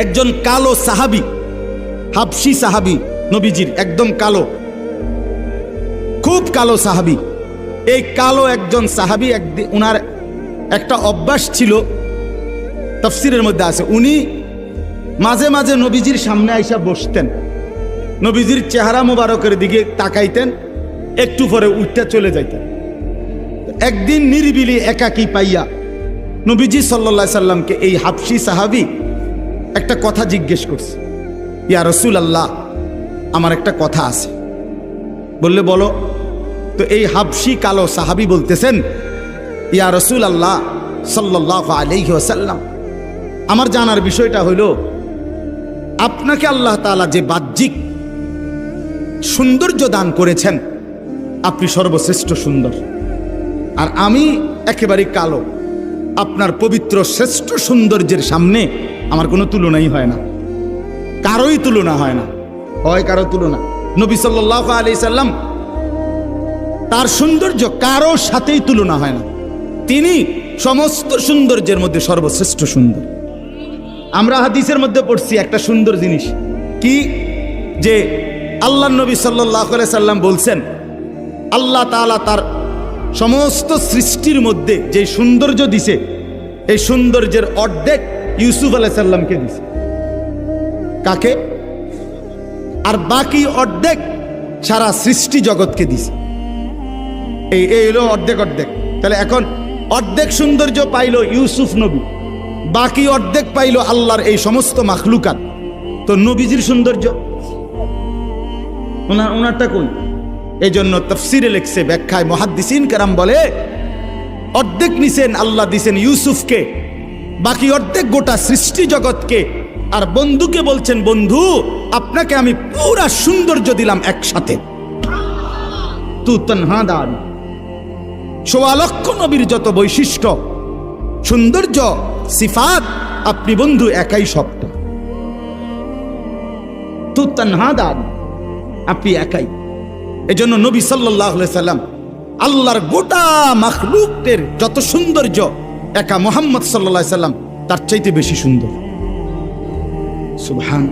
একজন কালো সাহাবী, হাবশী সাহাবী, নবীজির একদম কালো, খুব কালো সাহাবী। এই কালো একজন সাহাবী, একদিন উনার একটা অভ্যাস ছিল, তাফসীরের মধ্যে আছে, উনি মাঝে মাঝে নবীজির সামনে আইসা বসতেন, নবীজির চেহারা মোবারকের দিকে তাকাইতেন, একটু পরে উঠতে চলে যাইতেন। একদিন নিরিবিলি একাকী পাইয়া নবীজি সাল্লাল্লাহু আলাইহি সাল্লামকে এই হাবশী সাহাবী একটা কথা জিজ্ঞেস করছে, ইয়া রাসূলুল্লাহ, আমার একটা কথা আছে। বললে বলো। তো এই হাবশী কালো সাহাবী বলতেছেন, ইয়া রাসূলুল্লাহ সাল্লাল্লাহু আলাইহি ওয়াসাল্লাম, আমার জানার বিষয়টা হইল, আপনাকে আল্লাহ তাআলা যে বাহ্যিক সৌন্দর্য দান করেছেন, আপনি সর্বশ্রেষ্ঠ সুন্দর, আর আমি একেবারে কালো। আপনার পবিত্র শ্রেষ্ঠ সৌন্দর্যের সামনে আমার কোনো তুলনাই হয় না, কারোই তুলনা হয় না, হয় কারো তুলনা। নবী সাল্লাল্লাহু আলাইহি সাল্লাম তার সৌন্দর্য কারো সাথেই তুলনা হয় না, তিনি সমস্ত সৌন্দর্যের মধ্যে সর্বশ্রেষ্ঠ সুন্দর। আমরা হাদিসের মধ্যে পড়ছি একটা সুন্দর জিনিস কি, যে আল্লাহ নবী সাল্লাল্লাহু আলাইহি সাল্লাম বলছেন, আল্লাহ তাআলা তার সমস্ত সৃষ্টির মধ্যে যে সৌন্দর্য দিছে, এই সৌন্দর্যের অর্ধেক ইউসুফ আলাইহিস সালামকে দিছে। কাকে? আর বাকি অর্ধেক সারা সৃষ্টি জগৎকে দিছে। এই হলো অর্ধেক অর্ধেক। তাহলে এখন অর্ধেক সৌন্দর্য পাইল ইউসুফ নবী, বাকি অর্ধেক পাইল আল্লাহর এই সমস্ত মাখলুকাত। তো নবীজির সৌন্দর্য ওনারটা কই? এই জন্য তাফসীরে লেখছে, ব্যাখ্যায় মুহাদ্দিসিন কেরাম বলে, অর্ধেক নিছেন আল্লাহ দিছেন ইউসুফকে, বাকি অর্ধেক গোটা সৃষ্টি জগৎকে। আর বন্ধুকে বলছেন, বন্ধু আপনাকে আমি পুরা সৌন্দর্য দিলাম একসাথে। তু তনহা দান, ১৪ লক্ষ নবীর যত বৈশিষ্ট্য, সৌন্দর্য, সিফাত, আপনি বন্ধু একাই সত্য। তু তনহা দান, আপনি একাই। এজন্য নবী সাল্লাল্লাহু আলাইহি সাল্লাম আল্লাহর গোটা মাখলুকের যত সৌন্দর্য, একা মুহাম্মদ সাল্লাল্লাহু আলাইহি সাল্লাম তার চাইতে বেশি সুন্দর। সুবহান।